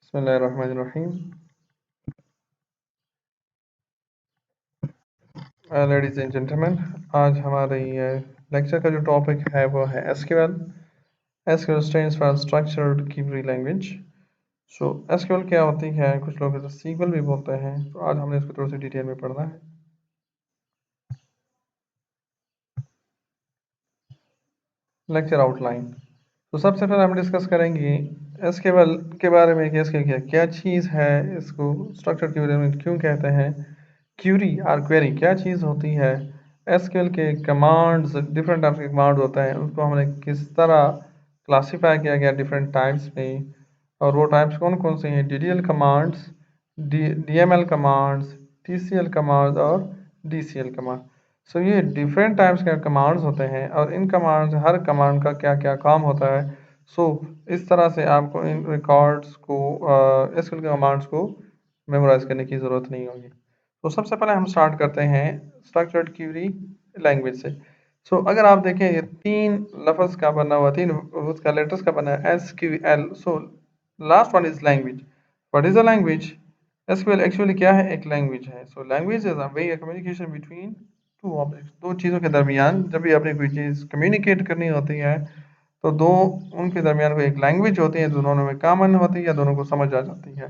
बिस्मिल्लाहिर्रहमानिर्रहीम। Ladies and gentleman, आज हमारे लेक्चर का जो टॉपिक है वो है SQL. SQL stands for structured query language. So SQL क्या होती है, कुछ लोग इसे सीक्वल भी बोलते हैं। तो आज हमने इसको थोड़ी सी डिटेल में पढ़ना है। Lecture outline. तो सबसे पहले हम डिस्कस करेंगे एसक्यूएल के बारे में कि एसक्यूएल क्या चीज़ है, इसको स्ट्रक्चर्ड क्वेरी लैंग्वेज क्यों कहते हैं, क्यूरी और क्वेरी क्या चीज़ होती है, एसक्यूएल के कमांड्स, डिफरेंट टाइप्स के कमांड होते हैं, उसको हमने किस तरह क्लासीफाई किया गया डिफरेंट टाइप्स में, और वो टाइप्स कौन कौन से हैं, DDL commands, DML commands, TCL commands और डीसीएल कमांड। सो ये डिफरेंट टाइप्स के कमांड्स होते हैं और इन कमांड्स, हर कमांड का क्या क्या काम होता है। सो इस तरह से आपको इन रिकॉर्ड्स को, एसक्यूएल के कमांड्स को मेमोराइज करने की ज़रूरत नहीं होगी। तो सबसे पहले हम स्टार्ट करते हैं स्ट्रक्चर्ड क्वेरी लैंग्वेज से। अगर आप देखें, ये तीन लफ्ज़ का बना हुआ, तीन उसका लेटर्स का बना है S Q L. Last one is language. What is a language? SQL actually क्या है? एक लैंग्वेज है। Language is a way of communication between two objects. दो चीज़ों के दरमियान जब भी आपने कोई चीज़ कम्युनिकेट करनी होती है तो दो, उनके दरमियान कोई एक लैंग्वेज होती है, दोनों में कॉमन होती है या दोनों को समझ आ जाती है।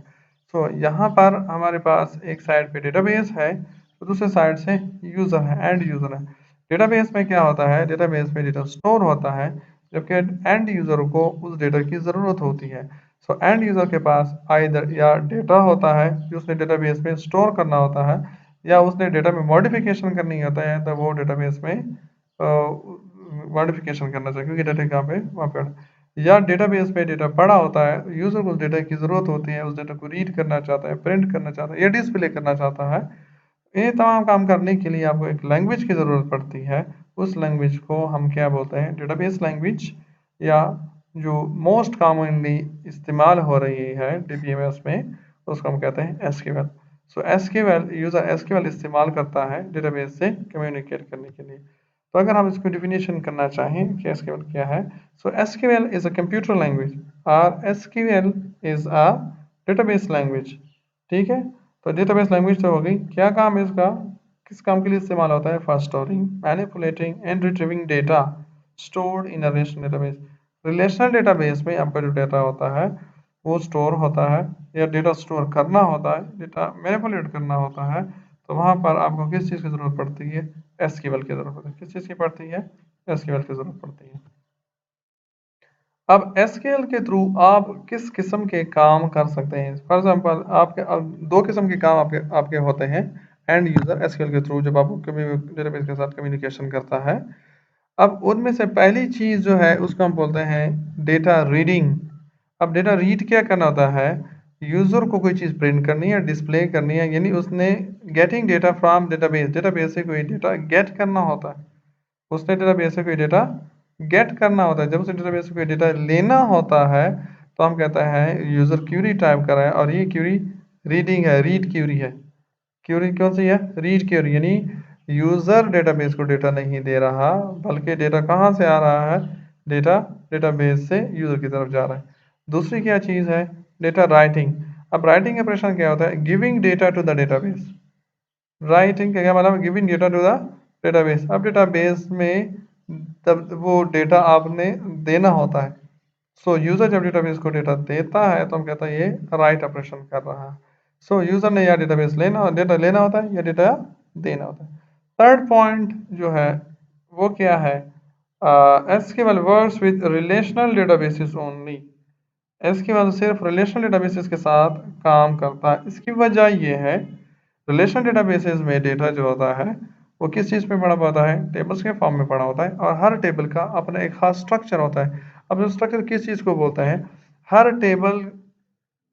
यहाँ पर हमारे पास एक साइड पे डेटाबेस है, तो दूसरे साइड से यूज़र है, एंड यूज़र है। डेटाबेस में क्या होता है? डेटाबेस में डेटा स्टोर होता है, जबकि एंड यूज़र को उस डेटा की ज़रूरत होती है। एंड यूज़र के पास आइदर या डेटा होता है जो उसने डेटाबेस में स्टोर करना होता है, या उसने डेटा में मॉडिफिकेशन करनी होता है, तो वो डेटाबेस में मॉडिफिकेशन करना चाहिए, क्योंकि डेटा कहाँ पे, वहाँ पे। या डेटाबेस में डेटा पड़ा होता है, यूज़र को उस डेटा की ज़रूरत होती है, उस डेटा को रीड करना चाहता है, प्रिंट करना चाहता है या डिस्प्ले करना चाहता है। ये तमाम काम करने के लिए आपको एक लैंग्वेज की ज़रूरत पड़ती है। उस लैंग्वेज को हम क्या बोलते हैं? डेटाबेस लैंग्वेज, या जो मोस्ट कॉमनली इस्तेमाल हो रही है डीबीएमएस में, उसको हम कहते हैं एसक्यूएल। एसक्यूएल, यूज़र एसक्यूएल इस्तेमाल करता है डेटाबेस से कम्युनिकेट करने के लिए। तो अगर हम इसको डिफिनीशन करना चाहें कि एसक्यूएल क्या है, SQL is a computer language और SQL is a database language. ठीक है, तो डेटाबेस लैंग्वेज तो हो गई। क्या काम है इसका, किस काम के लिए इस्तेमाल होता है? For storing, manipulating and retrieving data stored in a relational database. Relational database में आपका जो डेटा होता है वो स्टोर होता है, या डेटा स्टोर करना होता है, डेटा मैनिपुलेट करना होता है, तो वहाँ पर आपको किस चीज़ की ज़रूरत पड़ती है? एसक्यूएल की ज़रूरत पड़ती है। किस चीज़ की पड़ती है? एसक्यूएल की ज़रूरत पड़ती है। अब एसक्यूएल के थ्रू आप किस किस्म के काम कर सकते हैं? फॉर एग्जांपल, आपके अब दो किस्म के काम आपके आपके होते हैं एंड यूज़र एसक्यूएल के थ्रू, जब आप कभी डेटाबेस के साथ कम्युनिकेशन करता है। अब उनमें से पहली चीज़ जो है उसको हम बोलते हैं डेटा रीडिंग। अब डेटा रीड क्या करना होता है? यूज़र को कोई चीज़ प्रिंट करनी है, डिस्प्ले करनी है, यानी उसने getting data from database, database से कोई डेटा गेट करना होता है। उसने डेटाबेस से कोई डेटा गेट करना होता है। जब उसे डेटाबेस से कोई डेटा लेना होता है तो हम कहते हैं यूज़र क्यूरी टाइप कर रहा है, और ये क्यूरी रीडिंग है, रीड क्यूरी है। क्यूरी कौन सी है? रीड क्यूरी, यानी यूज़र डेटाबेस को डेटा नहीं दे रहा, बल्कि डेटा कहाँ से आ रहा है? डेटा डेटाबेस से यूज़र की तरफ जा रहा है। दूसरी क्या चीज़ है? Data writing. अब राइटिंग ऑपरेशन क्या होता है? Giving data to the database. Writing का क्या मतलब? Giving data to the database. अब डेटाबेस में तब वो डेटा आपने देना होता है। यूज़र जब डेटाबेस को डेटा देता है तो हम कहते हैं ये राइट ऑपरेशन कर रहा है। यूज़र ने या डेटाबेस डेटा लेना होता है या डेटा देना होता है। थर्ड पॉइंट जो है वो क्या है? SQL works with relational databases only. SQL सिर्फ रिलेशनल डेटाबेसेस के साथ काम करता है। इसकी वजह ये है, रिलेशनल डेटाबेसेस में डेटा जो होता है वो किस चीज़ में पड़ा होता है? टेबल्स के फॉर्म में पड़ा होता है, और हर टेबल का अपना एक खास स्ट्रक्चर होता है। अब जो स्ट्रक्चर किस चीज़ को बोलते हैं? हर टेबल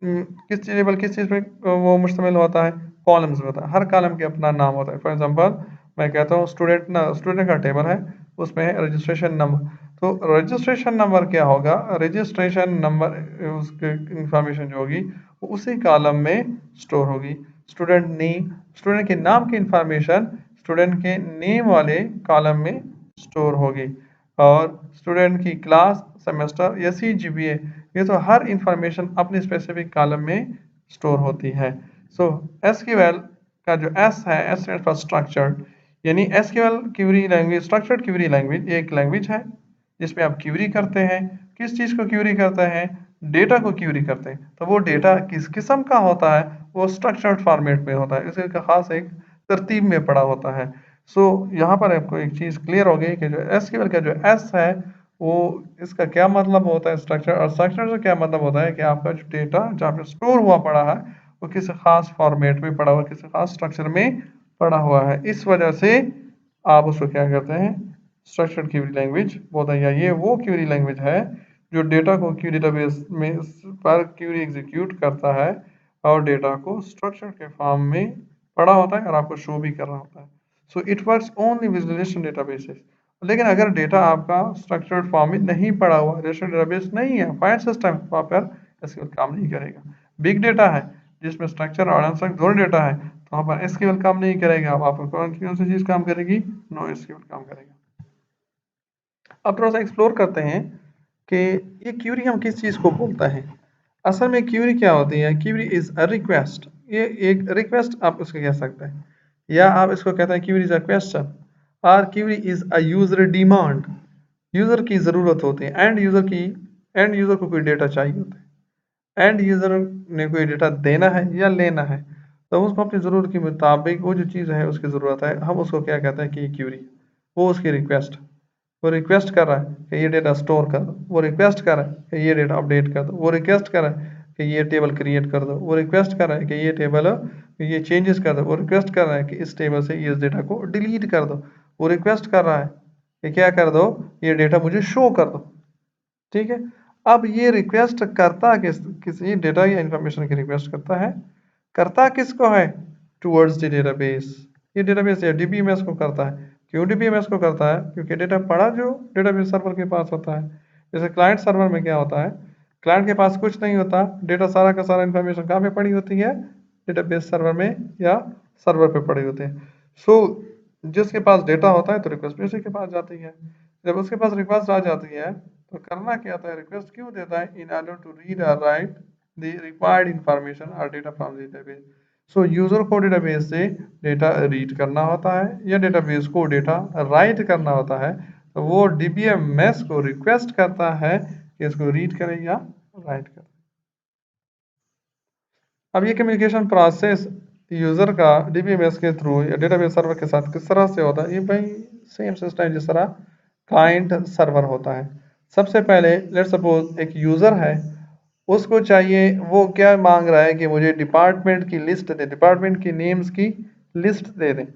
किस चीज़ पे वो मुश्तमिल होता है? कॉलम्स में होता है। हर कॉलम के अपना नाम होता है। फॉर एग्जांपल, मैं कहता हूँ स्टूडेंट का टेबल है, उसमें है रजिस्ट्रेशन नंबर। तो रजिस्ट्रेशन नंबर क्या होगा? रजिस्ट्रेशन नंबर, उसकी इंफॉर्मेशन जो होगी वो उसी कॉलम में स्टोर होगी। स्टूडेंट के नाम की इंफॉर्मेशन स्टूडेंट के नेम वाले कॉलम में स्टोर होगी। और स्टूडेंट की क्लास, सेमेस्टर या CGPA, ये तो हर इंफॉर्मेशन अपनी स्पेसिफिक कॉलम में स्टोर होती है। सो SQL का जो S है, S स्टैंड्स फॉर स्ट्रक्चर्ड, यानी SQL Curie language, structured Curie language, एक लैंग्वेज है जिसमें आप क्यूरी करते हैं। किस चीज़ को क्यूरी करते हैं? डेटा को क्यूरी करते हैं। तो वो डेटा किस किस्म का होता है? वो स्ट्रक्चर्ड फॉर्मेट में होता है, इसका खास एक तरतीब में पड़ा होता है। सो यहाँ पर आपको एक चीज़ क्लियर हो गई कि जो SQL का जो S है, वो इसका क्या मतलब होता है स्ट्रक्चर, और स्ट्रक्चर से क्या मतलब होता है कि आपका जो डेटा जहाँ पे स्टोर हुआ पड़ा है वो किसी खास फॉर्मेट में पड़ा हुआ, किसी खास स्ट्रक्चर में पड़ा हुआ है। इस वजह से आप उसको क्या करते हैं? स्ट्रक्चर्ड क्वेरी लैंग्वेज बोलते हैं। या ये वो क्वेरी लैंग्वेज है जो डेटा को क्वेरी डेटाबेस में पर क्वेरी एग्जीक्यूट करता है और डेटा को स्ट्रक्चर के फॉर्म में पड़ा होता है और आपको शो भी कर रहा होता है। So it works only with relation databases. लेकिन अगर डेटा आपका स्ट्रक्चर्ड फॉर्म में नहीं पड़ा हुआ, रिलेशन डेटाबेस नहीं है, फाइल सिस्टम, वहाँ पर एसक्यूएल काम नहीं करेगा। बिग डेटा है जिसमें स्ट्रक्चर और अनस्ट्रक्चर्ड दोनों डेटा है, तो वहाँ पर एसक्यूएल काम नहीं करेगा। आप कौन सी चीज़ काम करेगी? नो एसक्यूएल काम करेगा। अब थोड़ा सा एक्सप्लोर करते हैं कि ये क्यूरी हम किस चीज़ को बोलता है। असल में क्यूरी क्या होती है? Query is a request. ये एक रिक्वेस्ट आप उसको कह सकते हैं, या आप इसको कहते हैं क्यूरी इज़ अ क्वेश्चन, और query is a user demand. User की ज़रूरत होती है, एंड यूज़र को कोई डेटा चाहिए होता है, एंड यूज़र ने कोई डेटा देना है या लेना है, तो उसको अपनी ज़रूरत के मुताबिक वो जो चीज़ है उसकी ज़रूरत है, हम उसको क्या कहते हैं कि क्यूरी। वो उसकी रिक्वेस्ट, वो रिक्वेस्ट कर रहा है कि ये डेटा स्टोर कर दो, वो रिक्वेस्ट कर रहा है कि ये डेटा अपडेट कर दो, वो रिक्वेस्ट कर रहा है कि ये टेबल क्रिएट कर दो, वो रिक्वेस्ट कर रहा है कि ये टेबल ये चेंजेस कर दो, वो रिक्वेस्ट कर रहा है कि इस टेबल से इस डेटा को डिलीट कर दो, वो रिक्वेस्ट कर रहा है कि क्या कर दो, ये डेटा मुझे शो कर दो। ठीक है। अब ये रिक्वेस्ट करता किसी डेटा या इंफॉर्मेशन की रिक्वेस्ट करता किसको है? Towards the database. ये डेटाबेस या डीबीएमएस को करता है। क्यों डीबीएमएस को करता है? क्योंकि डेटा पड़ा जो डेटाबेस सर्वर के पास होता है। जैसे क्लाइंट सर्वर में क्या होता है, क्लाइंट के पास कुछ नहीं होता, डेटा सारा का सारा इंफॉर्मेशन कहाँ पे पड़ी होती है? डेटाबेस सर्वर में या सर्वर पे पड़ी होती है। सो जिसके पास डेटा होता है तो रिक्वेस्ट भी उसी के पास जाती है। जब उसके पास रिक्वेस्ट आ जाती है तो करना क्या होता है? रिक्वेस्ट क्यों देता है? इन ऑर्डर टू रीड और राइट द रिक्वायर्ड इंफॉर्मेशन और data from database. So user को डेटाबेस से डेटा रीड करना होता है या डेटाबेस को डेटा राइट करना होता है, तो वो डीबीएमएस को रिक्वेस्ट करता है कि इसको रीड करें या राइट करें। अब ये कम्युनिकेशन प्रोसेस यूज़र का डीबीएमएस के थ्रू या डेटाबेस सर्वर के साथ किस तरह से होता है? ये भाई सेम सिस्टम जिस तरह क्लाइंट सर्वर होता है। सबसे पहले लेट्स सपोज एक यूज़र है, उसको चाहिए, वो क्या मांग रहा है कि मुझे डिपार्टमेंट की लिस्ट दे, डिपार्टमेंट की नेम्स की लिस्ट दे दें।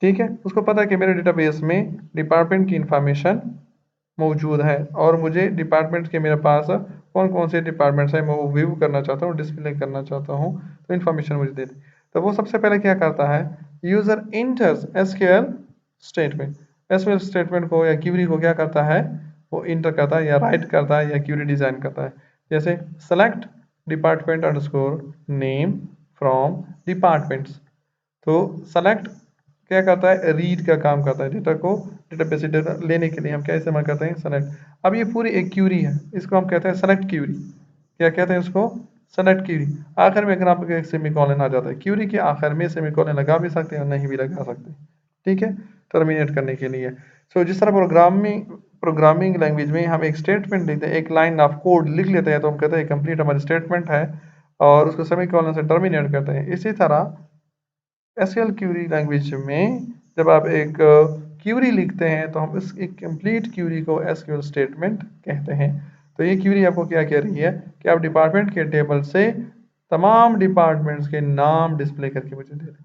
ठीक है, उसको पता है कि मेरे डेटाबेस में डिपार्टमेंट की इंफॉर्मेशन मौजूद है और मुझे डिपार्टमेंट के मेरे पास कौन कौन से डिपार्टमेंट्स हैं, मैं वो व्यू करना चाहता हूँ, डिस्प्ले करना चाहता हूँ, तो इन्फॉर्मेशन मुझे दे दें। तो वो सबसे पहले क्या करता है? User इंटर्स SQL statement. SQL statement को या क्यूरी को क्या करता है? वो इंटर करता है या राइट करता है या क्यूरी डिज़ाइन करता है। जैसे select department underscore name from departments. तो सेलेक्ट क्या करता है? रीड का काम करता है, डेटा को डेटाबेस से डेटा लेने के लिए हम क्या इस्तेमाल करते हैं? सेलेक्ट। अब ये पूरी एक क्यूरी है, इसको हम कहते हैं सेलेक्ट क्यूरी। क्या कहते हैं इसको? Select query. आखिर में अगर आपको एक सेमीकोलन आ जाता है, क्यूरी के आखिर में सेमीकोलन लगा भी सकते हैं और नहीं भी लगा सकते। ठीक है, टर्मिनेट करने के लिए। सो जिस तरह प्रोग्रामिंग लैंग्वेज में हम एक स्टेटमेंट लिखते हैं, एक लाइन ऑफ कोड लिख लेते हैं, तो हम कहते हैं कंप्लीट हमारी स्टेटमेंट है, और उसको सेमीकोलन से टर्मिनेट करते हैं। इसी तरह एसक्यूएल क्यूरी लैंग्वेज में जब आप एक क्यूरी लिखते हैं तो हम इस एक कंप्लीट क्यूरी को एसक्यूएल स्टेटमेंट कहते हैं। तो ये क्यूरी आपको क्या कह रही है कि आप डिपार्टमेंट के टेबल से तमाम डिपार्टमेंट्स के नाम डिस्प्ले करके मुझे दे दें।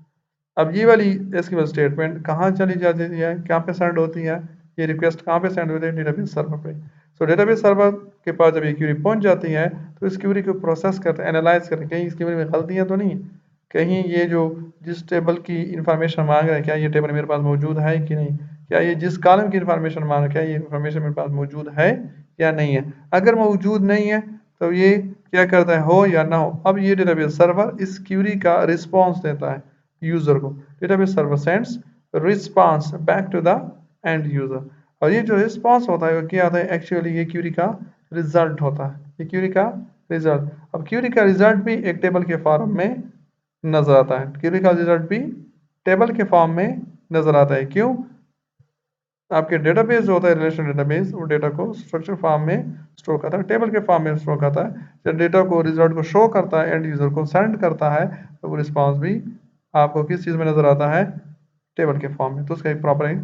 अब ये वाली एसक्यूएल स्टेटमेंट कहाँ चली जाती है, कहाँ पे सेंड होती है? ये रिक्वेस्ट कहाँ पे सेंड होती है? डेटाबेस सर्वर पे। सो डेटाबेस सर्वर के पास जब ये क्यूरी पहुंच जाती है तो इस क्यूरी को प्रोसेस करते हैं, एनालाइज करते हैं, कहीं इस क्यूरी में गलतियाँ तो नहीं, कहीं ये जो जिस टेबल की इंफॉर्मेशन मांग रहा है क्या ये टेबल मेरे पास मौजूद है कि नहीं, क्या ये जिस कॉलम की इंफॉर्मेशन मांग रहा है क्या ये इंफॉर्मेशन मेरे पास मौजूद है या नहीं है। अगर मौजूद नहीं है तो ये क्या करता है? हो या ना हो। अब ये डेटाबेस सर्वर इस क्यूरी का रिस्पॉन्स देता है यूज़र को। Database server sends response back to the end user. और ये जो रिस्पॉन्स होता है वो क्या आता है, एक्चुअली ये क्यूरी का रिजल्ट होता है, ये क्यूरी का रिजल्ट। अब क्यूरी का रिजल्ट भी एक टेबल के फॉर्म में नजर आता है, क्यूरी का रिजल्ट भी टेबल के फॉर्म में नजर आता है। क्यों? आपके डेटाबेस जो होता है, रिलेशनल डेटाबेस, वो डेटा को स्ट्रक्चर फॉर्म में स्टोर करता है, टेबल के फॉर्म में स्टोर करता है। जब डेटा को रिजल्ट को शो करता है, एंड यूजर को सेंड करता है, तो वो रिस्पॉन्स भी आपको किस चीज़ में नजर आता है, टेबल के फॉर्म में। तो उसका एक प्रॉपर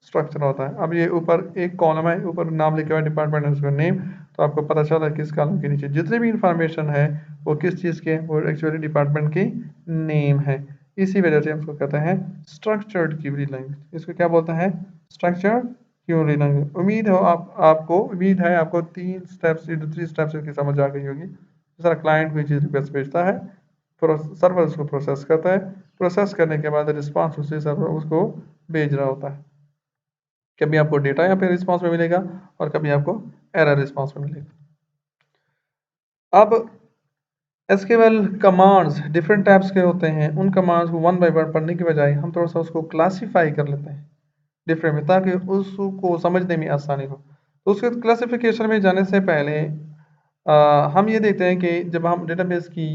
स्ट्रक्चर होता है। अब ये ऊपर एक कॉलम है, ऊपर नाम लिखा हुआ है डिपार्टमेंट है उसका नेम, तो आपको पता चला है किस कॉलम के नीचे जितनी भी इंफॉर्मेशन है वो किस चीज़ के, वो एक्चुअली डिपार्टमेंट की नेम है। इसी वजह से हम उसको कहते हैं स्ट्रक्चर्ड क्वेरी लैंग्वेज। इसको क्या बोलते हैं, स्ट्रक्चर्ड क्वेरी लैंग्वेज। उम्मीद हो आपको उम्मीद है आपको 3 स्टेप्स, 3 स्टेप्स की समझ आ गई होगी। जिस तरह क्लाइंट कोई चीज़ रिक्वेस्ट भेजता है, सर्वर उसको प्रोसेस करता है, प्रोसेस करने के बाद रिस्पॉन्स उसी सर्वर उसको भेज रहा होता है। कभी आपको डेटा यहाँ पे रिस्पॉन्स में मिलेगा और कभी आपको एरर रिस्पॉन्स में मिलेगा। अब एसक्यूएल कमांड्स डिफरेंट टाइप्स के होते हैं। उन कमांड्स को वन बाय वन पढ़ने के बजाय हम थोड़ा सा उसको क्लासीफाई कर लेते हैं डिफरेंट में, ताकि उसको समझने में आसानी हो। तो उसके क्लासिफिकेशन में जाने से पहले हम ये देखते हैं कि जब हम डेटाबेस की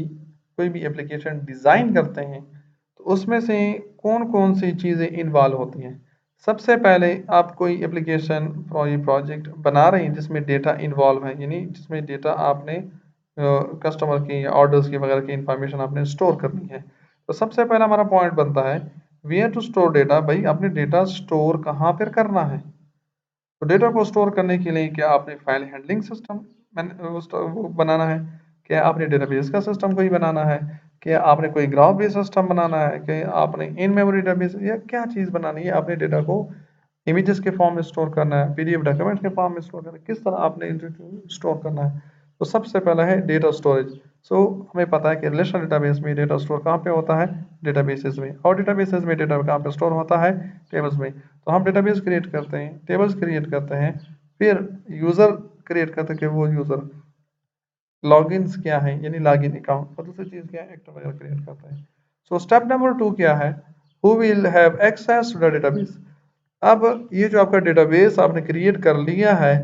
कोई भी एप्लीकेशन डिज़ाइन करते हैं तो उसमें से कौन कौन सी चीज़ें इन्वॉल्व होती हैं। सबसे पहले आप कोई एप्लीकेशन प्रोजेक्ट बना रहे हैं जिसमें डेटा इन्वॉल्व है, यानी जिसमें डेटा आपने कस्टमर की ऑर्डर्स की वगैरह की इंफॉर्मेशन आपने स्टोर करनी है। तो सबसे पहला हमारा पॉइंट बनता है वेयर टू स्टोर डेटा। भाई आपने डेटा स्टोर कहाँ पर करना है। तो डेटा को स्टोर करने के लिए क्या आपने फाइल हैंडलिंग सिस्टम वो बनाना है, क्या आपने डेटाबेस का सिस्टम कोई बनाना है, क्या आपने कोई ग्राफ बेस सिस्टम बनाना है, क्या आपने इन मेमोरी डेटाबेस, या क्या चीज़ बनानी है। आपने डेटा को इमेजेस के फॉर्म में स्टोर करना है, पीडीएफ डॉक्यूमेंट के फॉर्म में स्टोर करना है, किस तरह आपने स्टोर करना है। तो सबसे पहला है डेटा स्टोरेज। सो हमें पता है कि रिलेशनल डेटाबेस में डेटा स्टोर कहाँ पे होता है, डेटाबेसेस में, और डेटाबेसेस में डेटा कहाँ पे स्टोर होता है, टेबल्स में। तो हम डेटाबेस क्रिएट करते हैं, टेबल्स क्रिएट करते हैं, फिर यूज़र क्रिएट करते हैं कि वो यूज़र लॉगिन्स क्या है, यानी लॉगिन अकाउंट, और दूसरी चीज़ क्या है, एक्टर वगैरह क्रिएट करते हैं। सो स्टेप नंबर 2 क्या है, who will have access to the database. अब ये जो आपका डेटाबेस आपने क्रिएट कर लिया है,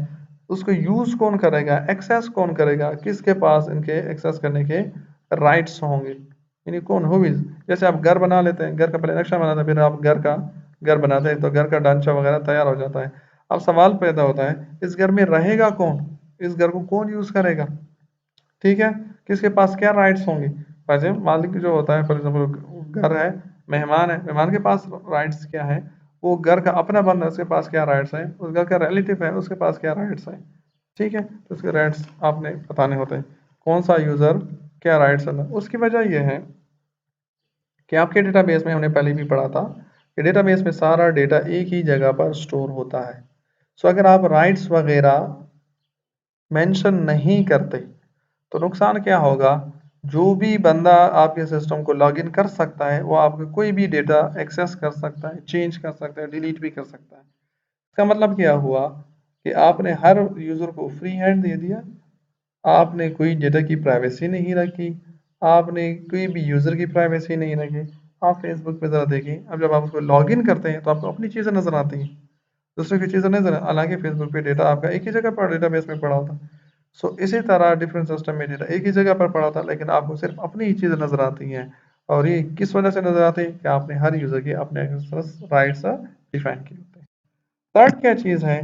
उसको यूज़ कौन करेगा, एक्सेस कौन करेगा, किसके पास इनके एक्सेस करने के राइट्स होंगे, यानी कौन, हु विल। जैसे आप घर बना लेते हैं, घर का पहले नक्शा बनाते हैं, फिर आप घर बनाते हैं, तो घर का ढांचा वगैरह तैयार हो जाता है। अब सवाल पैदा होता है इस घर में रहेगा कौन, इस घर को कौन यूज़ करेगा, ठीक है, किसके पास क्या राइट्स होंगे। वैसे मालिक जो होता है, फॉर एग्जाम्पल घर है, मेहमान है, मेहमान के पास राइट्स क्या है, वो घर का अपना बंदा है उसके पास क्या राइट्स है, उस घर का रिलेटिव है उसके पास क्या राइट्स है, ठीक है। तो उसके राइट्स आपने बताने होते हैं, कौन सा यूज़र क्या राइट्स है। उसकी वजह यह है कि आपके डेटाबेस में हमने पहले भी पढ़ा था कि डेटाबेस में सारा डेटा एक ही जगह पर स्टोर होता है। सो अगर आप राइट्स वगैरह मेंशन नहीं करते तो नुकसान क्या होगा, जो भी बंदा आपके सिस्टम को लॉगिन कर सकता है वो आपका कोई भी डेटा एक्सेस कर सकता है, चेंज कर सकता है, डिलीट भी कर सकता है। इसका मतलब क्या हुआ कि आपने हर यूज़र को फ्री हैंड दे दिया, आपने कोई डेटा की प्राइवेसी नहीं रखी, आपने कोई भी यूज़र की प्राइवेसी नहीं रखी। आप फेसबुक पे ज़रा देखिए, अब जब आप उसको लॉगिन करते हैं तो आपको अपनी चीज़ें नज़र आती हैं, दूसरे की चीज़ें नज़र, हालांकि फेसबुक पे डेटा आपका एक ही जगह पर डेटाबेस में पड़ा होता। सो इसी तरह डिफरेंट सिस्टम में डेटा एक ही जगह पर पड़ा था, लेकिन आपको सिर्फ अपनी ही चीज़ें नज़र आती हैं। और ये किस वजह से नज़र आती है कि आपने हर यूज़र के अपने राइट्स डिफाइन किए होते हैं। थर्ड क्या चीज़ है,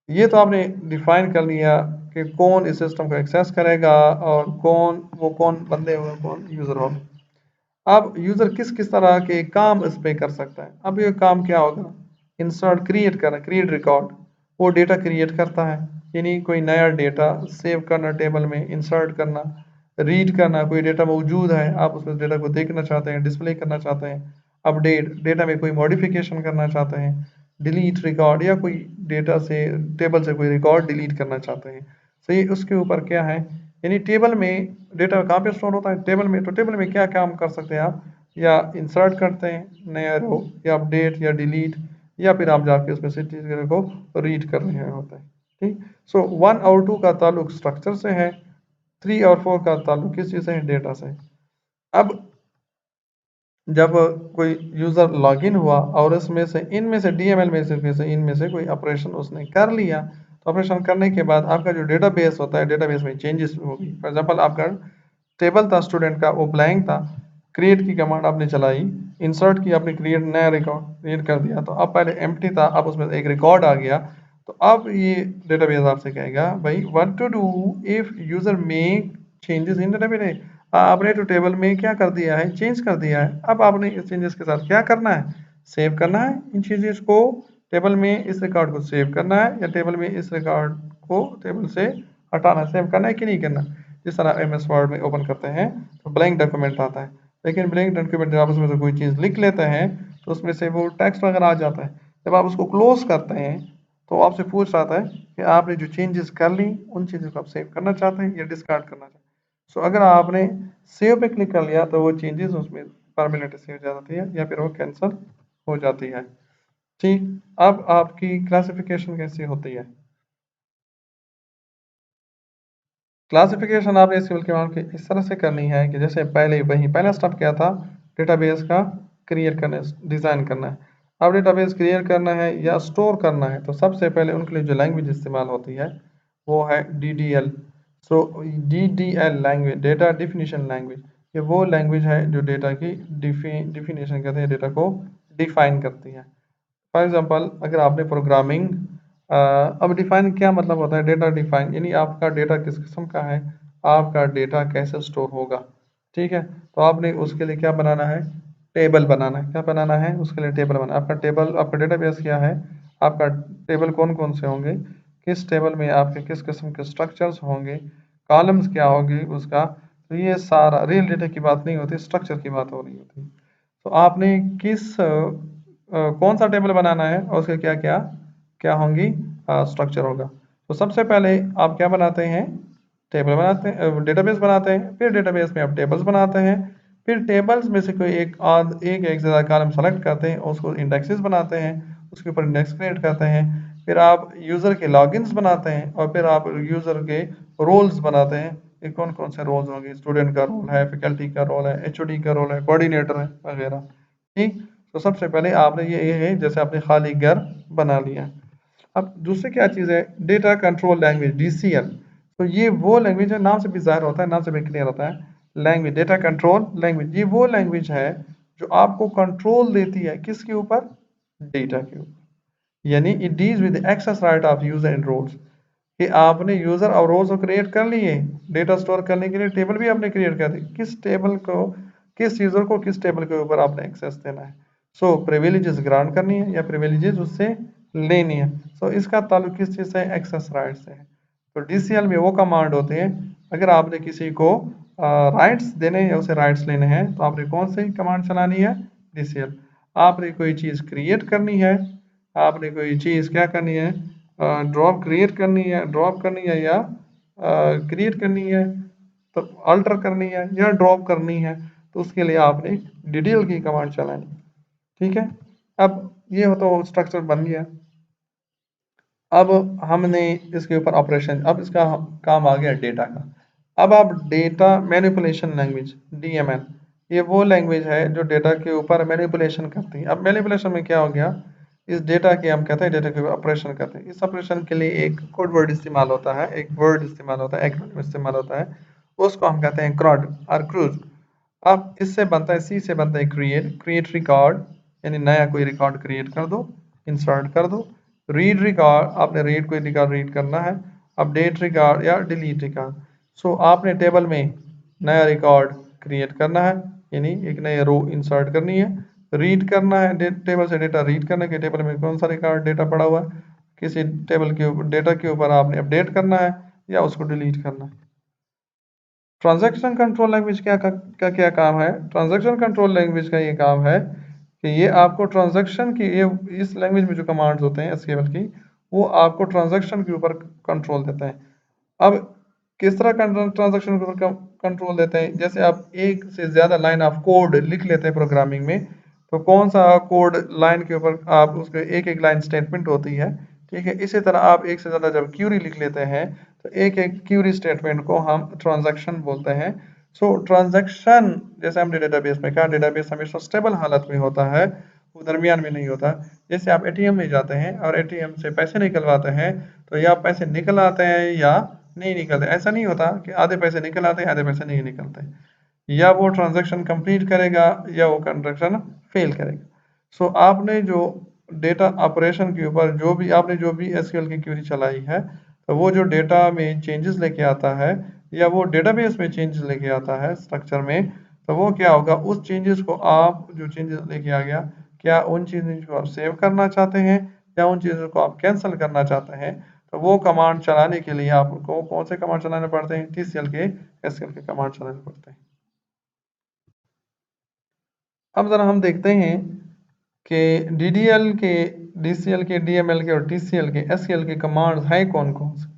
ये तो आपने डिफाइन कर लिया कि कौन इस सिस्टम को एक्सेस करेगा और कौन बंदे होगा, कौन यूज़र होगा। अब यूज़र किस किस तरह के काम इस पे कर सकता है। अब ये काम क्या होगा, इंसर्ट क्रिएट करना, क्रिएट रिकॉर्ड, वो डेटा क्रिएट करता है, यानी कोई नया डेटा सेव करना, टेबल में इंसर्ट करना, रीड करना, कोई डेटा मौजूद है आप उस डेटा को देखना चाहते हैं, डिस्प्ले करना चाहते हैं, अपडेट, डेटा में कोई मॉडिफिकेशन करना चाहते हैं, डिलीट रिकॉर्ड, या कोई डेटा से टेबल से कोई रिकॉर्ड डिलीट करना चाहते हैं। सही, उसके ऊपर क्या है, यानी टेबल में डेटा कहाँ पे स्टोर होता है, टेबल में। तो टेबल में क्या काम कर सकते हैं आप, या इंसर्ट करते हैं नया रो, या अपडेट, या डिलीट, या फिर आप जाके उसमें से चीज़ को रीड कर रहे होते हैं, ठीक। सो 1 और 2 का ताल्लुक स्ट्रक्चर से है, 3 और 4 का ताल्लुक किस चीज़ से है, डेटा से। अब जब कोई यूज़र लॉगिन हुआ और इसमें से इनमें से डीएमएल में से इनमें से कोई ऑपरेशन उसने कर लिया, तो ऑपरेशन करने के बाद आपका जो डेटाबेस होता है, डेटाबेस में चेंजेस होगी। फॉर एग्जांपल आपका टेबल था स्टूडेंट का, वो ब्लैंक था, क्रिएट की कमांड आपने चलाई, इंसर्ट की आपने, क्रिएट नया रिकॉर्ड क्रिएट कर दिया, तो अब पहले एम्प्टी था, अब उसमें एक रिकॉर्ड आ गया। तो अब ये डेटाबेस आपसे कहेगा भाई what to do if user make changes in database. आपने तो टेबल में क्या कर दिया है, चेंज कर दिया है, अब आपने इस चेंजेस के साथ क्या करना है, सेव करना है इन चीजें को, टेबल में इस रिकॉर्ड को सेव करना है, या टेबल में इस रिकॉर्ड को टेबल से हटाना, सेव करना है कि नहीं करना। जिस तरह एम एस वर्ड में ओपन करते हैं तो ब्लैंक डॉक्यूमेंट आता है, लेकिन ब्लैंक डॉक्यूमेंट जब आप उसमें से कोई चीज़ लिख लेते हैं तो उसमें से वो टेक्स्ट वगैरह आ जाता है। जब आप उसको क्लोज करते हैं तो आपसे पूछ रहा है कि आपने जो चेंजेस कर ली उन चीज़ों को आप सेव करना चाहते हैं या डिस्कार्ड करना चाहते हैं। सो अगर आपने सेव पे क्लिक कर लिया तो वो चेंजेस उसमें परमानेंट सेव हो जाती है या फिर वो कैंसिल हो जाती है। ठीक, अब आपकी क्लासिफिकेशन कैसी होती है। क्लासिफिकेशन आपने एसक्यूएल के मान के इस तरह से करनी है कि जैसे पहले वही पहला स्टेप क्या था, डेटाबेस का क्रिएट करना, डिज़ाइन करना है। अब डेटाबेस क्रिएट करना है या स्टोर करना है तो सबसे पहले उनके लिए जो लैंग्वेज इस्तेमाल होती है वो है DDL। सो DDL language, data definition language, ये वो लैंग्वेज है जो डेटा की डिफिनीशन करते हैं, डेटा को डिफाइन करती है। फॉर एग्जांपल अगर आपने प्रोग्रामिंग, अब डिफाइन क्या मतलब होता है, डेटा डिफाइन यानी आपका डेटा किस किस्म का है, आपका डेटा कैसे स्टोर होगा। ठीक है, तो आपने उसके लिए क्या बनाना है, टेबल बनाना है। क्या बनाना है, उसके लिए टेबल बनाना। आपका टेबल, आपका डेटाबेस क्या है, आपका टेबल कौन कौन से होंगे, किस टेबल में आपके किस किस्म के स्ट्रक्चर्स होंगे, कॉलम्स क्या होगी उसका। तो ये सारा रियल डेटा की बात नहीं होती, स्ट्रक्चर की बात हो रही होती। तो आपने किस कौन सा टेबल बनाना है और उसके क्या क्या क्या होंगी, स्ट्रक्चर होगा। तो सबसे पहले आप क्या बनाते हैं, टेबल बनाते हैं, डेटाबेस बनाते हैं, फिर डेटाबेस में आप टेबल्स बनाते हैं, फिर टेबल्स में से कोई एक से ज़्यादा कॉलम सेलेक्ट करते हैं, उसको इंडेक्सेस बनाते हैं, उसके ऊपर इंडेक्स क्रिएट करते हैं, फिर आप यूज़र के लॉगिन्स बनाते हैं और फिर आप यूज़र के रोल्स बनाते हैं कि कौन कौन से रोल्स होंगे, स्टूडेंट का रोल है, फैकल्टी का रोल है, एचओडी का रोल है, कोऑर्डिनेटर है वगैरह। ठीक, तो सबसे पहले आपने ये है जैसे आपने खाली घर बना लिया। अब दूसरी क्या चीज़ है, डेटा कंट्रोल लैंग्वेज DCL। तो ये वो लैंग्वेज है, नाम से भी ज़ाहिर होता है, नाम से भी क्लियर होता है, लैंग्वेज, डेटा कंट्रोल लैंग्वेज, ये वो लैंग्वेज है जो आपको कंट्रोल देती है किसके ऊपर, डेटा के ऊपर। यानी it deals with access right of user and roles, कि आपने यूजर और रोल्स को क्रिएट कर लिए, डेटा स्टोर करने के लिए टेबल भी आपने क्रिएट कर दी, किस टेबल को, किस यूजर को किस टेबल के ऊपर आपने एक्सेस देना है। सो प्रिविलेजेस ग्रांट करनी है या प्रिविलेजेस उससे लेनी है। सो इसका ताल्लुक किस चीज़ से है, एक्सेस राइट से है। तो DCL में वो कमांड होते हैं, अगर आपने किसी को राइट्स देने हैं या उसे राइट्स लेने हैं तो आपने कौन सी कमांड चलानी है, DCL। आपने कोई चीज़ क्रिएट करनी है, आपने कोई चीज़ क्या करनी है, ड्रॉप क्रिएट करनी है, ड्रॉप करनी है या क्रिएट करनी है, तो अल्टर करनी है या ड्रॉप करनी है, तो उसके लिए आपने DDL की कमांड चलानी। ठीक है, अब ये तो स्ट्रक्चर बन गया। अब हमने इसके ऊपर ऑपरेशन, अब इसका काम आ गया डेटा का। अब आप डेटा मैनिपुलेशन लैंग्वेज DML, ये वो लैंग्वेज है जो डेटा के ऊपर मैनिपुलेशन करती है। अब मैनिपुलेशन में क्या हो गया, इस डेटा के हम कहते हैं डेटा के ऊपर ऑपरेशन करते हैं। इस ऑपरेशन के लिए एक कोड वर्ड इस्तेमाल होता है, एक वर्ड इस्तेमाल होता है, एक्रोनिम इस्तेमाल होता है, उसको हम कहते हैं क्रॉड और क्रूज। अब इससे बनता है, सी से बनता है क्रिएट, क्रिएट रिकॉर्ड यानी नया कोई रिकॉर्ड क्रिएट कर दो, इंसर्ट कर दो। रीड रिकॉर्ड, आपने रीड कोई रिकॉर्ड रीड करना है, अपडेट रिकॉर्ड या डिलीट रिकॉर्ड। सो आपने टेबल में नया रिकॉर्ड क्रिएट करना है यानी एक नई रो इंसर्ट करनी है, रीड करना है, टेबल से डेटा रीड करना है कि टेबल में कौन सा रिकॉर्ड डेटा पड़ा हुआ है, किसी टेबल के ऊपर डेटा के ऊपर आपने अपडेट करना है या उसको डिलीट करना है। ट्रांजैक्शन कंट्रोल लैंग्वेज क्या काम है, ट्रांजैक्शन कंट्रोल लैंग्वेज का ये काम है कि ये आपको ट्रांजैक्शन की, ये इस लैंग्वेज में जो कमांड्स होते हैं एसक्यूएल की, वो आपको ट्रांजैक्शन के ऊपर कंट्रोल देते हैं। अब किस तरह ट्रांजैक्शन के ऊपर कंट्रोल देते हैं, जैसे आप एक से ज़्यादा लाइन ऑफ कोड लिख लेते हैं प्रोग्रामिंग में, तो कौन सा कोड लाइन के ऊपर आप उसके एक एक लाइन स्टेटमेंट होती है। ठीक है, इसी तरह आप एक से ज़्यादा जब क्यूरी लिख लेते हैं तो एक एक क्यूरी स्टेटमेंट को हम ट्रांजैक्शन बोलते हैं। सो ट्रांजैक्शन जैसे हमने डेटाबेस में कहा, डेटाबेस हमेशा स्टेबल हालत में होता है, वो दरमियान में नहीं होता। जैसे आप एटीएम में जाते हैं और एटीएम से पैसे निकलवाते हैं, तो या पैसे निकल आते हैं या नहीं निकलते। ऐसा नहीं होता कि आधे पैसे निकल आते हैं आधे पैसे नहीं निकलते। या वो ट्रांजैक्शन कंप्लीट करेगा या वो ट्रांजैक्शन फेल करेगा। सो आपने जो डेटा ऑपरेशन के ऊपर जो भी एसक्यूएल की क्वेरी चलाई है, तो वो जो डेटा में चेंजेस लेके आता है या वो डेटाबेस में चेंजेस लेके आता है स्ट्रक्चर में, तो वो क्या होगा, उस चेंजेस को आप जो चेंजेस लेके आ गया, क्या उन चीज़ों को आप सेव करना चाहते हैं या उन चीज़ों को आप कैंसिल करना चाहते हैं। तो वो कमांड चलाने के लिए आपको कौन से कमांड चलाने पड़ते हैं, टीसीएल के एसक्यूएल के कमांड चलाने पड़ते हैं। अब ज़रा हम देखते हैं कि डीडीएल के, डीसीएल के, डीएमएल के और टीसीएल के एसक्यूएल के कमांड्स हैं कौन कौन से।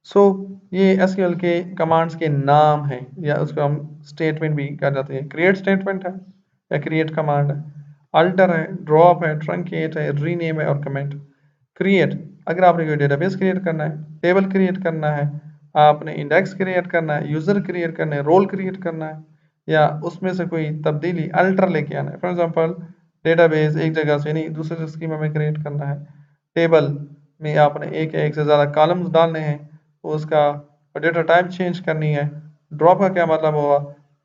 सो ये एसक्यूएल के कमांड्स के नाम हैं, या उसको हम स्टेटमेंट भी कह जाते हैं। क्रिएट स्टेटमेंट है या क्रिएट कमांड है, अल्टर है, ड्रॉप है, ट्रंकेट है, रीनेम है और कमेंट। क्रिएट, अगर आपने कोई डेटाबेस क्रिएट करना है, टेबल क्रिएट करना है, आपने इंडेक्स क्रिएट करना है, यूज़र क्रिएट करना है, रोल क्रिएट करना है, या उसमें से कोई तब्दीली अल्टर लेके आना है। फॉर एग्जांपल डेटाबेस एक जगह से नहीं दूसरे स्कीमा में क्रिएट करना है, टेबल में आपने एक या एक से ज़्यादा कॉलम्स डालने हैं, उसका डेटा टाइप चेंज करनी है। ड्रॉप का क्या मतलब हुआ,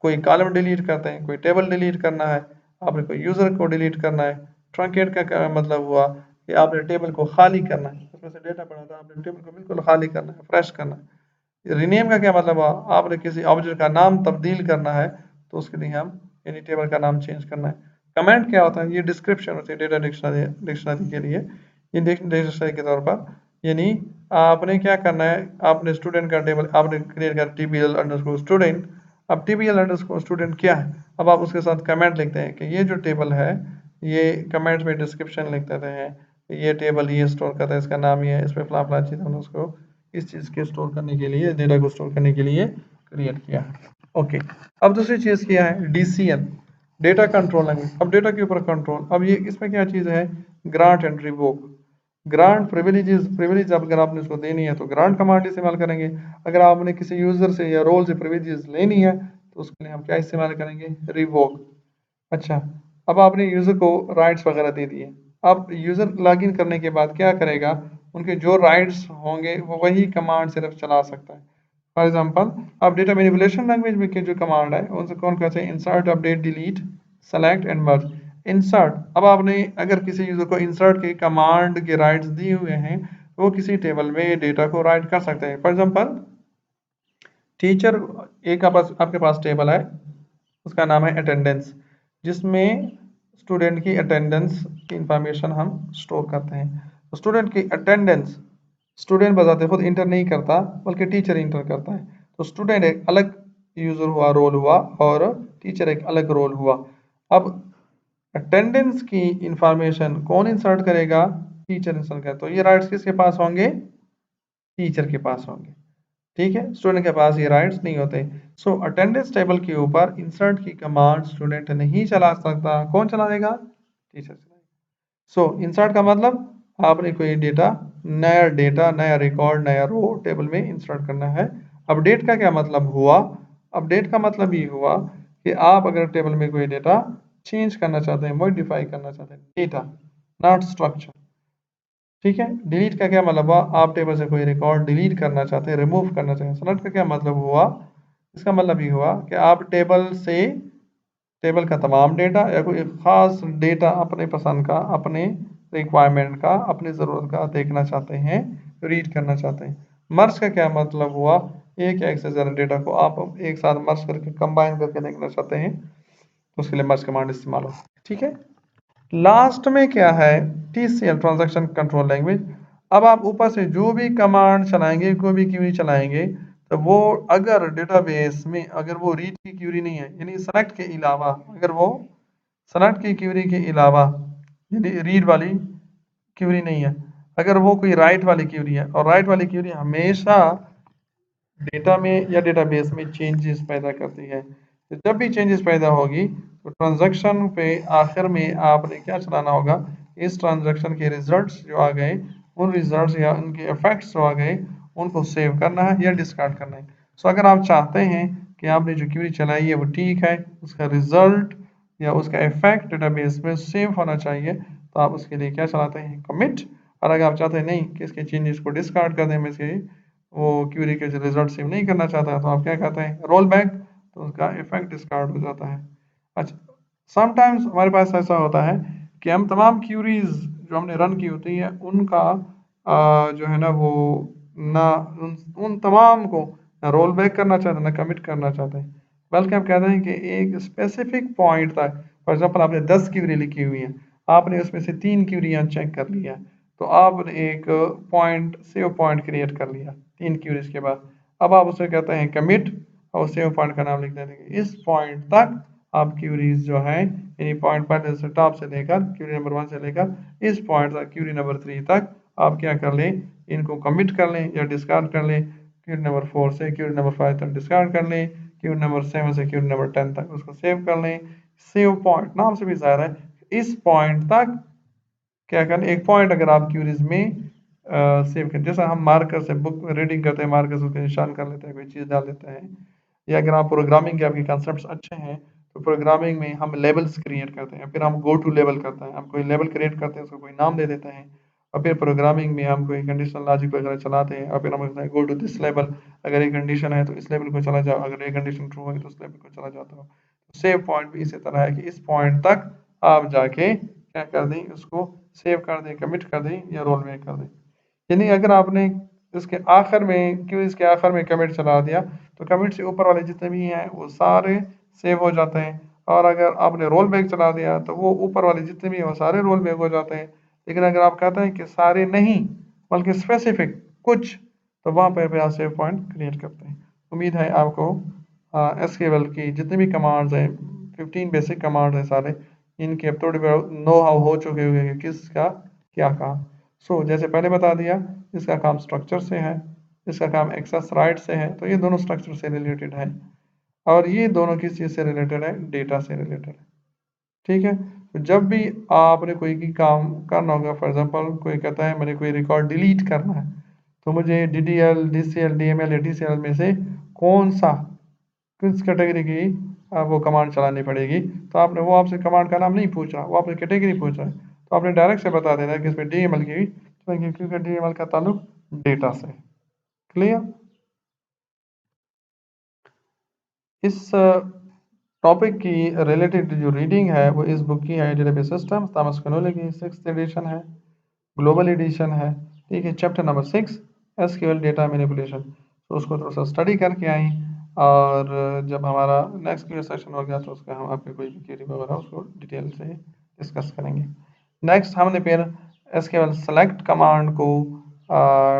कोई कॉलम डिलीट करते हैं, कोई टेबल डिलीट करना है, आपने कोई यूज़र को डिलीट करना है। ट्रंकेट का क्या मतलब हुआ कि आपने टेबल को खाली करना है, उसमें से डेटा पड़ा था, आपने टेबल को बिल्कुल खाली करना है, फ्रेश करना है। रीनेम का क्या मतलब हुआ, आपने किसी ऑब्जेक्ट का नाम तब्दील करना है, तो उसके लिए हम यानी टेबल का नाम चेंज करना है। कमेंट क्या होता है, ये डिस्क्रिप्शन होती है डेटा डिक्शनरी के लिए। ये डिक्शनरी के तौर पर यानी आपने क्या करना है, आपने स्टूडेंट का टेबल आपने क्रिएट कर टीबीएल अंडरस्कोर स्टूडेंट। अब टीबीएल अंडरस्कोर स्टूडेंट क्या है, अब आप उसके साथ कमेंट लिखते हैं कि ये जो टेबल है, ये कमेंट्स में डिस्क्रिप्शन लिख देते हैं, ये टेबल ये स्टोर करता है, इसका नाम ये है, इसमें फला फला चीज़ हमने उसको इस चीज़ के स्टोर करने के लिए, डेटा को स्टोर करने के लिए क्रिएट किया है। ओके, अब दूसरी चीज़ क्या है, डीसीएल, डेटा कंट्रोल लैंग्वेज। अब डेटा के ऊपर कंट्रोल, अब ये इसमें क्या चीज़ है, grant and revoke. Grant privilege अगर आपने उसको देनी है तो ग्रांट कमांड इस्तेमाल करेंगे। अगर आपने किसी यूज़र से या रोल से प्रिविलेज लेनी है तो उसके लिए हम क्या इस्तेमाल करेंगे, रिवोक। अच्छा, अब आपने यूज़र को राइट्स वगैरह दे दिए। अब यूज़र लॉगिन करने के बाद क्या करेगा, उनके जो राइट्स होंगे वो वही कमांड सिर्फ चला सकता है। फॉर एग्जांपल, अब डेटा मैनिपुलेशन लैंग्वेज में के जो कमांड है उनसे कौन कहते हैं, insert, update, delete, select and merge. Insert, अब आपने अगर किसी यूज़र को इंसर्ट के कमांड के राइट्स दिए हुए हैं तो वो किसी टेबल में डेटा को राइट कर सकते हैं। फॉर एग्जांपल, टीचर, एक आपके पास टेबल है, उसका नाम है अटेंडेंस, जिसमें स्टूडेंट की अटेंडेंस की इंफॉर्मेशन हम स्टोर करते हैं। तो स्टूडेंट की अटेंडेंस स्टूडेंट बजाते खुद इंटर नहीं करता बल्कि टीचर इंटर करता है। तो स्टूडेंट एक अलग यूज़र हुआ, रोल हुआ, और टीचर एक अलग रोल हुआ। अब अटेंडेंस की इंफॉर्मेशन कौन इंसर्ट करेगा, टीचर इंसर्ट करेगा। तो ये राइट्स किसके पास होंगे, टीचर के पास होंगे। ठीक है, स्टूडेंट के पास ये राइट्स नहीं होते। सो अटेंडेंस टेबल के ऊपर इंसर्ट की कमांड स्टूडेंट नहीं चला सकता, कौन चलाएगा, टीचर चलाएगा। सो इंसर्ट का मतलब आपने कोई डेटा नया रिकॉर्ड नया रो टेबल में इंसर्ट करना है। अपडेट का क्या मतलब हुआ, अपडेट का मतलब ये हुआ कि आप अगर टेबल में कोई डेटा चेंज करना चाहते हैं, मॉडिफाई करना चाहते हैं, डेटा नॉट स्ट्रक्चर। ठीक है, डिलीट का क्या मतलब हुआ, आप टेबल से कोई रिकॉर्ड डिलीट करना चाहते हैं, रिमूव करना चाहते हैं। सेलेक्ट का क्या मतलब हुआ, इसका मतलब ये हुआ कि आप टेबल का तमाम डेटा या कोई ख़ास डेटा अपने पसंद का, अपने रिक्वायरमेंट का, अपनी ज़रूरत का देखना चाहते हैं, रीड करना चाहते हैं। मर्ज का क्या मतलब हुआ, एक या एक से ज़्यादा डेटा को आप एक साथ मर्ज करके कंबाइन करके देखना चाहते हैं, तो उसके लिए मर्ज कमांड इस्तेमाल हो। ठीक है, लास्ट में क्या है, टीसीएल, ट्रांजैक्शन कंट्रोल लैंग्वेज। अब आप ऊपर से जो भी कमांड चलाएंगे, कोई भी क्यूरी चलाएंगे, तो वो अगर डेटाबेस में अगर वो रीड की क्यूरी नहीं है, यानी सेलेक्ट के अलावा, अगर वो सेलेक्ट की क्यूरी के अलावा यानी रीड वाली क्यूरी नहीं है, अगर वो कोई राइट वाली क्यूरी है, और राइट वाली क्यूरी हमेशा डेटा में या डेटाबेस में चेंजेस पैदा करती है, तो जब भी चेंजेस पैदा होगी तो ट्रांजैक्शन पे आखिर में आपने क्या चलाना होगा, इस ट्रांजैक्शन के रिजल्ट्स जो आ गए, उन रिजल्ट्स या उनके इफेक्ट्स जो आ गए उनको सेव करना है या डिस्कार्ड करना है। सो अगर आप चाहते हैं कि आपने जो क्यूरी चलाई है वो ठीक है, उसका रिजल्ट या उसका इफेक्ट डेटाबेस में सेव होना चाहिए, तो आप उसके लिए क्या चलाते हैं, कमिट। और अगर आप चाहते हैं नहीं कि इसके चेंजेस को डिस्कार्ड कर दें, मैं इसके वो क्यूरी के रिजल्ट सेव नहीं करना चाहता, तो आप क्या कहते हैं, रोल बैक, तो उसका इफेक्ट डिस्कार्ड हो जाता है। अच्छा, समटाइम्स हमारे पास ऐसा होता है कि हम तमाम क्यूरीज जो हमने रन की होती है उनका जो है ना वो ना उन तमाम को ना रोल बैक करना चाहते हैं, ना कमिट करना चाहते हैं, बल्कि हम कहते हैं कि एक स्पेसिफिक पॉइंट तक, फॉर एग्जांपल आपने 10 क्यूरी लिखी हुई हैं, आपने उसमें से 3 क्यूरियाँ चेक कर लिया, तो आपने एक पॉइंट सेव पॉइंट क्रिएट कर लिया 3 क्यूरीज के बाद। अब आप उसे कहते हैं कमिट और सेव पॉइंट का नाम लिख देंगे, इस पॉइंट तक आप क्यूरीज जो है यानी पॉइंट पहले से टॉप से लेकर क्यूरी नंबर 1 से लेकर इस पॉइंट तक क्यूरी नंबर 3 तक आप क्या कर लें, इनको कमिट कर लें या डिस्कार्ड कर लें। क्यूरी नंबर 4 से क्यूरी नंबर 5 तक डिस्कार्ड कर लें, क्यूरी नंबर 7 से क्यूरी नंबर 10 तक उसको सेव कर लें। सेव पॉइंट नाम से भी ज़ाहिर है, इस पॉइंट तक क्या करें, एक पॉइंट अगर आप क्यूरीज में सेव करें, जैसा हम मार्कर से बुक रीडिंग करते हैं, मार्कर से उसको निशान कर लेते हैं, कोई चीज़ डाल देते हैं, या अगर आप प्रोग्रामिंग के आपके कंसेप्ट अच्छे हैं तो प्रोग्रामिंग में हम लेवल्स क्रिएट करते हैं, फिर हम गो टू लेवल करते हैं, हम कोई लेवल क्रिएट करते हैं, उसको कोई नाम दे देते हैं, और फिर प्रोग्रामिंग में हम कोई कंडीशनल लॉजिक वगैरह चलाते हैं, और फिर हम कहते हैं गो टू दिस लेवल, अगर ये कंडीशन है तो इस लेवल को चला जाओ, अगर ये कंडीशन ट्रू है तो उस लेवल को चला जाता हो। सेव पॉइंट भी इसी तरह है कि इस पॉइंट तक आप जाके क्या कर दें, उसको सेव कर दें, कमिट कर दें या रोल बैक कर दें। यानी अगर आपने इसके आखिर में क्यों इसके आखिर में कमिट चला दिया तो कमिट से ऊपर वाले जितने भी हैं वो सारे सेव हो जाते हैं, और अगर आपने रोल बैक चला दिया तो वो ऊपर वाले जितने भी हैं वो सारे रोल बैक हो जाते हैं। लेकिन अगर आप कहते हैं कि सारे नहीं बल्कि स्पेसिफिक कुछ, तो वहाँ पर भी आप सेव पॉइंट क्रिएट करते हैं। उम्मीद है आपको एसक्यूएल की जितनी भी कमांड्स हैं, 15 बेसिक कमांड हैं सारे, इनके अब थोड़े नो हाउ हो चुके हुए हैं किसका क्या काम। जैसे पहले बता दिया, इसका काम स्ट्रक्चर से है, इसका काम एक्सेस राइट से है, तो ये दोनों स्ट्रक्चर से रिलेटेड है, और ये दोनों किस चीज़ से रिलेटेड है, डेटा से रिलेटेड है। ठीक है, तो जब भी आपने कोई भी काम करना होगा, फॉर एग्जांपल कोई कहता है मैंने कोई रिकॉर्ड डिलीट करना है, तो मुझे DDL DCL DML या DCL में से कौन सा किस कैटेगरी की वो कमांड चलानी पड़ेगी, तो आपने वो आपसे कमांड का नाम नहीं पूछ रहा, वो आपने कैटेगरी पूछ रहा है, तो आपने डायरेक्ट से बता देना है कि इसमें DML की, क्योंकि DML का ताल्लुक डेटा से। क्लियर। इस टॉपिक की रिलेटेड जो रीडिंग है वो इस बुक की है, डेटाबेस सिस्टम, थॉमस कनोले की 6th एडिशन है, ग्लोबल एडिशन है। ठीक है, chapter number 6 SQL data manipulation, तो उसको थोड़ा सा स्टडी करके आई, और जब हमारा नेक्स्ट क्यूए सेशन हो गया तो उसका हम आपके कोई भी क्वेरी वगैरह उसको डिटेल से डिस्कस करेंगे। नेक्स्ट हमने फिर एसक्यूएल सेलेक्ट कमांड को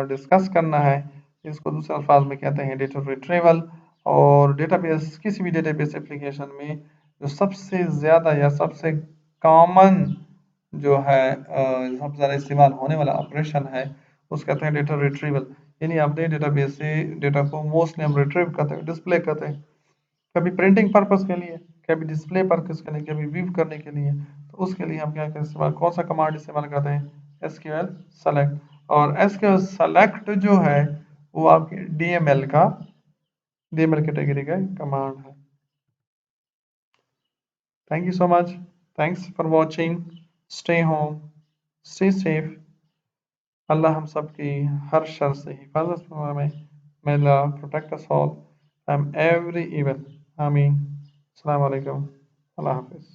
डिस्कस करना है, इसको दूसरे अल्फाज में कहते हैं डेटा रिट्रीवल। और डेटाबेस किसी भी डेटाबेस एप्लीकेशन में जो सबसे ज़्यादा या सबसे कॉमन जो है सबसे ज़्यादा इस्तेमाल होने वाला ऑपरेशन है उसको कहते हैं डेटा रिट्रीवल। यानी अपने डेटाबेस से डेटा को मोस्टली हम रिट्रीव करते हैं, डिस्प्ले करते हैं, कभी प्रिंटिंग पर्पज़ के लिए, कभी डिस्प्ले पर्पज़ के लिए, कभी व्यू करने के लिए। तो उसके लिए हम क्या क्या इस्तेमाल, कौन सा कमांड इस्तेमाल करते हैं, एसक्यूएल सेलेक्ट। और एसक्यूएल सेलेक्ट जो है वो आपके डीएमएल कैटेगरी का कमांड है। Thank you so much, thanks for watching, stay home, stay safe. अल्लाह हम सब की हर शर से हिफाजत फरमाए, may Allah protect us all from every evil, आमीन। अस्सलाम वालेकुम, अल्लाह हाफिज़।